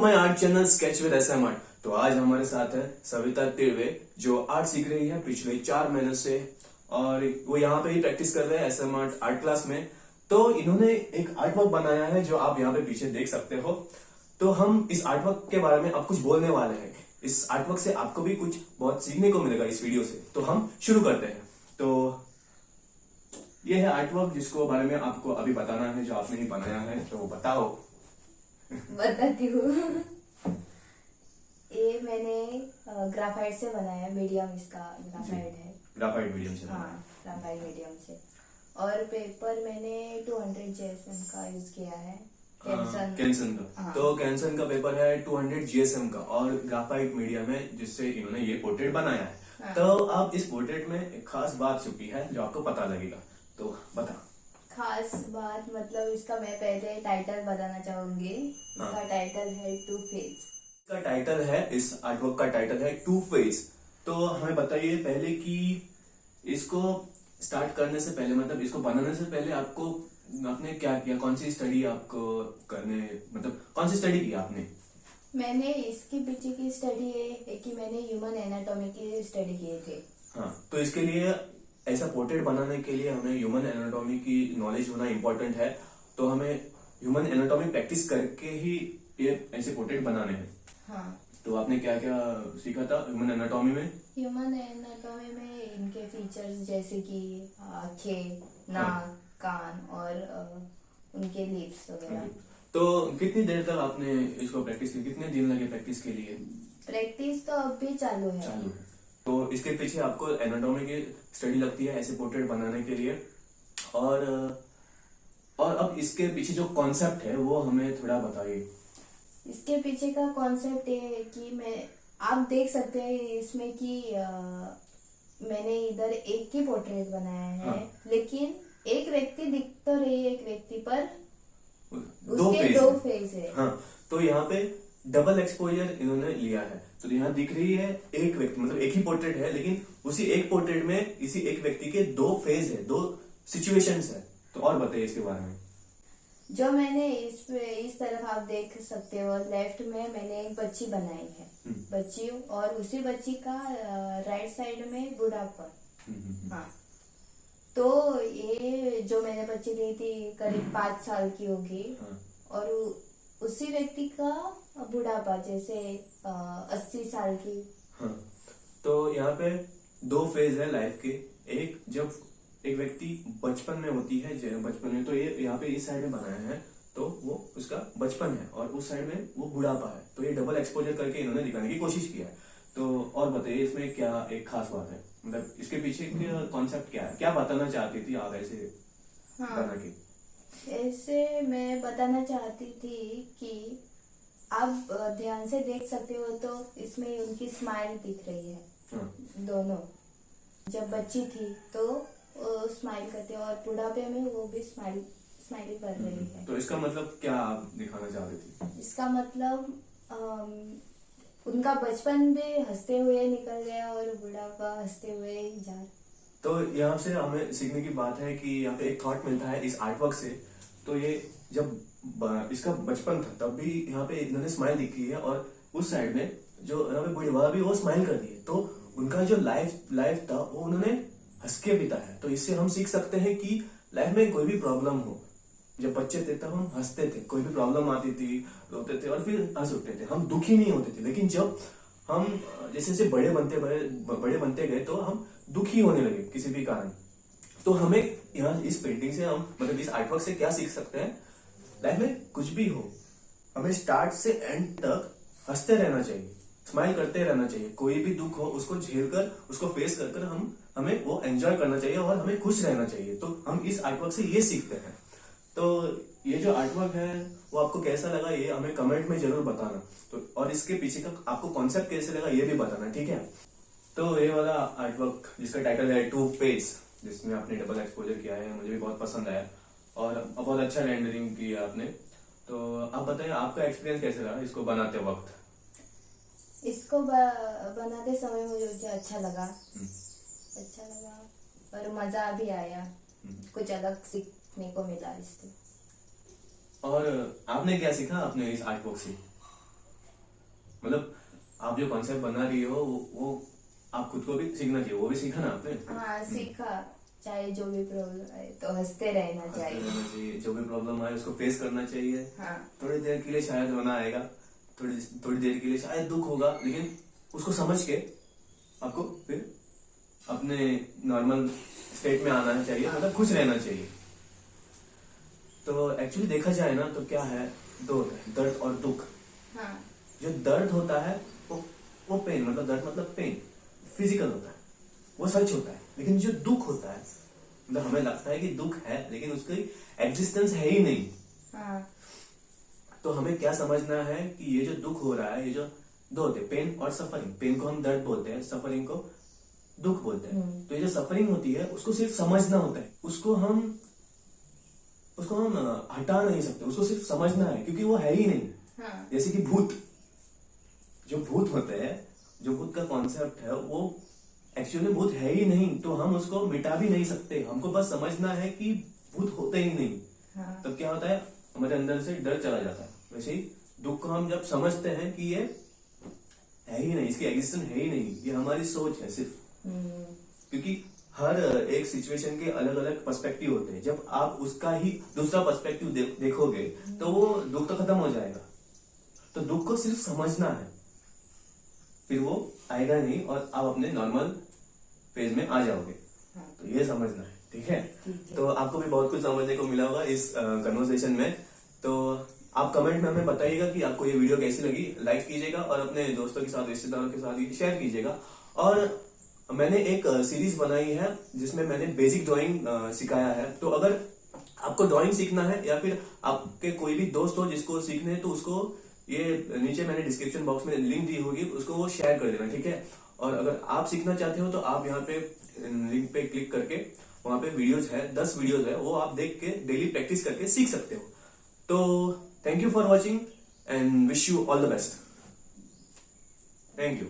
To my art channel sketch with SM art. तो आज हमारे साथ है सविता तिर्वे जो आर्ट सीख रही है पिछले 4 महीने से और वो यहाँ पे ही प्रैक्टिस कर रहे हैं एसएम आर्ट क्लास में। तो इन्होंने एक आर्ट वर्क बनाया है जो आप यहाँ पे पीछे देख सकते हो। तो हम इस आर्ट वर्क के बारे में अब कुछ बोलने वाले हैं। इस आर्ट वर्क से आपको भी कुछ बहुत सीखने को मिलेगा इस वीडियो से। तो हम शुरू करते हैं। तो ये है आर्ट वर्क जिसको बारे में आपको अभी बताना है, जो आपने ही बनाया है। तो बताओ। बताती हूँ। ये मैंने ग्राफाइट से बनाया है, मीडियम इसका ग्राफाइट है। ग्राफाइट मीडियम से? हाँ, ग्राफाइट मीडियम से। और पेपर मैंने 200 जीएसएम का यूज किया है। कैंसन का। हाँ। तो कैंसन का पेपर है 200 जीएसएम का और ग्राफाइट मीडियम है जिससे इन्होंने ये पोर्ट्रेट बनाया है। हाँ। तो अब इस पोर्ट्रेट में एक खास बात छुपी है जो आपको पता लगेगा। तो बता। खास बात मतलब इसका मैं पहले टाइटल बताना चाहूंगी। इसका टाइटल है टू फेस। इसका टाइटल है, इस आर्टवर्क का टाइटल है टू फेस। तो हमें बताइए पहले कि इसको स्टार्ट करने से पहले, मतलब इसको बनाने से पहले आपने क्या किया, कौन सी स्टडी आपको करने, मतलब कौन सी स्टडी की आपने? मैंने इसके पीछे की स्टडी है कि मैंने ह्यूमन एनाटॉमी की स्टडी की थी। हाँ, तो इसके लिए ऐसा पोर्ट्रेट बनाने के लिए हमें ह्यूमन एनाटॉमी की नॉलेज होना इम्पोर्टेंट है। तो हमें ह्यूमन एनाटॉमी प्रैक्टिस करके ही ये ऐसे पोर्ट्रेट बनाने हैं। हाँ। तो आपने क्या क्या सीखा था ह्यूमन एनाटॉमी में? ह्यूमन एनाटॉमी में इनके फीचर्स जैसे कि आंखें, नाक, कान और उनके लिप्स वगैरह। तो कितनी देर तक आपने इसको प्रैक्टिस की, कितने दिन लगे प्रैक्टिस के लिए? प्रैक्टिस तो अब भी चालू है। तो इसके पीछे आपको एनाटॉमी की स्टडी लगती है ऐसे पोर्ट्रेट बनाने के लिए। और अब इसके पीछे जो कॉन्सेप्ट है वो हमें थोड़ा बताइए। इसके पीछे का कॉन्सेप्ट ये है कि आप देख सकते हैं इसमें कि मैंने इधर एक ही पोर्ट्रेट बनाया है। हाँ। लेकिन एक व्यक्ति दिख तो रही है, एक व्यक्ति पर उसके दो फेस है। हाँ, तो यहाँ पे डबल एक्सपोजर इन्होंने लिया है। तो यहाँ दिख रही है एक व्यक्ति, मतलब एक ही पोर्ट्रेट है लेकिन उसी एक पोर्ट्रेट में इसी एक व्यक्ति के दो फेज है, दो सिचुएशंस है। तो और बताइए इसके बारे में। जो मैंने इस तरफ आप देख सकते हो, लेफ्ट में मैंने एक बच्ची बनाई है, बच्ची, और उसी बच्ची का राइट साइड में बुढ़ापा। हाँ। तो ये जो मैंने बच्ची ली थी करीब 5 साल की होगी। हाँ। और उसी व्यक्ति का बुढ़ापा जैसे 80 साल की। हाँ। तो यहाँ पे दो फेज है लाइफ के। एक, जब एक व्यक्ति बचपन में होती है, बचपन में, तो ये यहाँ पे इस साइड में बनाया है तो वो उसका बचपन है और उस साइड में वो बुढ़ापा है। तो ये डबल एक्सपोजर करके इन्होंने दिखाने की कोशिश किया है। तो और बताइए इसमें क्या एक खास बात है, मतलब इसके पीछे कॉन्सेप्ट क्या है, क्या बताना चाहती थी आप ऐसे? हाँ। बना के ऐसे मैं बताना चाहती थी कि आप ध्यान से देख सकते हो तो इसमें उनकी स्माइल दिख रही है। हाँ। दोनों, जब बच्ची थी तो स्माइल करते हैं और बुढ़ापे में वो भी स्माइल कर रही है। तो इसका मतलब क्या आप दिखाना चाह रही थी? इसका मतलब उनका बचपन भी हंसते हुए निकल गया और बुढ़ापा हंसते हुए ही जा। तो यहाँ से हमें सीखने की बात है कि यहाँ पे एक थॉट मिलता है इस आर्टवर्क से। तो ये जब इसका बचपन था तब भी यहाँ पे इन्होंने स्माइल दिखी है और उस साइड में जो यहाँ पे बुढ़वा भी वो स्माइल कर दी है। तो उनका जो लाइफ था वो उन्होंने हंस के बिताया। तो इससे हम सीख सकते हैं कि लाइफ में कोई भी प्रॉब्लम हो, जब बच्चे थे तब हम हंसते थे, कोई भी प्रॉब्लम आती थी रोते थे और फिर हंस उठते थे, हम दुखी नहीं होते थे। लेकिन जब हम जैसे जैसे बड़े बनते गए तो हम दुखी होने लगे किसी भी कारण। तो हमें यहाँ इस पेंटिंग से हम, मतलब इस आर्टवर्क से क्या सीख सकते हैं? लाइफ में कुछ भी हो, हमें स्टार्ट से एंड तक हंसते रहना चाहिए, स्माइल करते रहना चाहिए। कोई भी दुख हो उसको झेलकर, उसको फेस कर हमें वो एंजॉय करना चाहिए और हमें खुश रहना चाहिए। तो हम इस आर्टवर्क से ये सीखते हैं। तो ये जो आर्टवर्क है वो आपको कैसा लगा ये हमें कमेंट में जरूर बताना। तो और इसके पीछे का आपको कॉन्सेप्ट कैसे लगा ये भी बताना, ठीक है? तो ये वाला आर्टवर्क जिसका टाइटल है टू फेस, जिसमें आपने डबल एक्सपोजर किया है, मुझे भी बहुत पसंद आया और बहुत अच्छा रेंडरिंग किया आपने। तो आप बताइए आपका एक्सपीरियंस कैसे रहा इसको बनाते वक्त? इसको बनाते समय मुझे अच्छा लगा और मजा भी आया, कुछ अलग सीखने को मिला इससे। और आपने क्या सीखा अपने इस आर्टवर्क से? मतलब आप जो कॉन्सेप्ट बना रही हो वो आप खुद को भी सीखना चाहिए, वो भी सीखा ना आपने। हाँ सीखा, चाहे जो भी प्रॉब्लम आए तो हंसते रहना हंसते चाहिए। रहना चाहिए, जो भी प्रॉब्लम आए उसको फेस करना चाहिए। हाँ थोड़ी देर के लिए शायद रोना आएगा, थोड़ी थोड़ी देर के लिए शायद दुख होगा, लेकिन उसको समझ के आपको फिर अपने नॉर्मल स्टेट में आना चाहिए, मतलब खुश रहना चाहिए। तो एक्चुअली देखा जाए ना तो क्या है, दो होता है, दर्द और दुख। हाँ जो दर्द होता है वो पेन, मतलब दर्द मतलब पेन फिजिकल होता है, वो सच होता है। लेकिन जो दुख होता है, मतलब हमें लगता है कि दुख है लेकिन उसकी एग्जिस्टेंस है ही नहीं। हाँ तो हमें क्या समझना है कि ये जो दुख हो रहा है, ये जो दो होते हैं, पेन और सफरिंग। पेन को हम दर्द बोलते हैं, सफरिंग को दुख बोलते हैं। तो ये जो सफरिंग होती है उसको सिर्फ समझना होता है, उसको हम हटा नहीं सकते, उसको सिर्फ समझना है, क्योंकि वो है ही नहीं। हाँ जैसे कि भूत, जो भूत होते हैं, जो भूत का कॉन्सेप्ट है वो एक्चुअली भूत है ही नहीं, तो हम उसको मिटा भी नहीं सकते। हमको बस समझना है कि भूत होते ही नहीं। हाँ तब क्या होता है, हमारे अंदर से डर चला जाता है। वैसे ही दुख को हम जब समझते हैं कि ये है ही नहीं, इसकी एग्जिस्टेंस है ही नहीं, ये हमारी सोच है सिर्फ। क्योंकि हर एक सिचुएशन के अलग अलग पर्सपेक्टिव होते हैं। जब आप उसका ही दूसरा पर्सपेक्टिव देखोगे तो वो दुख तो खत्म हो जाएगा। तो दुख को सिर्फ समझना है, फिर वो आएगा नहीं और आप अपने नॉर्मल फेज में आ जाओगे। तो ये समझना है, ठीक है। तो आपको भी बहुत कुछ समझने को मिला होगा इस कन्वर्सेशन में। तो आप कमेंट में हमें बताइएगा कि आपको ये वीडियो कैसी लगी। लाइक कीजिएगा और अपने दोस्तों के साथ, रिश्तेदारों के साथ शेयर कीजिएगा। और मैंने एक सीरीज बनाई है जिसमें मैंने बेसिक ड्राइंग सिखाया है। तो अगर आपको ड्राइंग सीखना है या फिर आपके कोई भी दोस्त हो जिसको सीखने है, तो उसको ये नीचे मैंने डिस्क्रिप्शन बॉक्स में लिंक दी होगी, उसको वो शेयर कर देना, ठीक है। और अगर आप सीखना चाहते हो तो आप यहाँ पे लिंक पे क्लिक करके वहां पे वीडियोज है, 10 वीडियोज है, वो आप देख के डेली प्रैक्टिस करके सीख सकते हो। तो thank you for watching and wish you all the best. Thank you.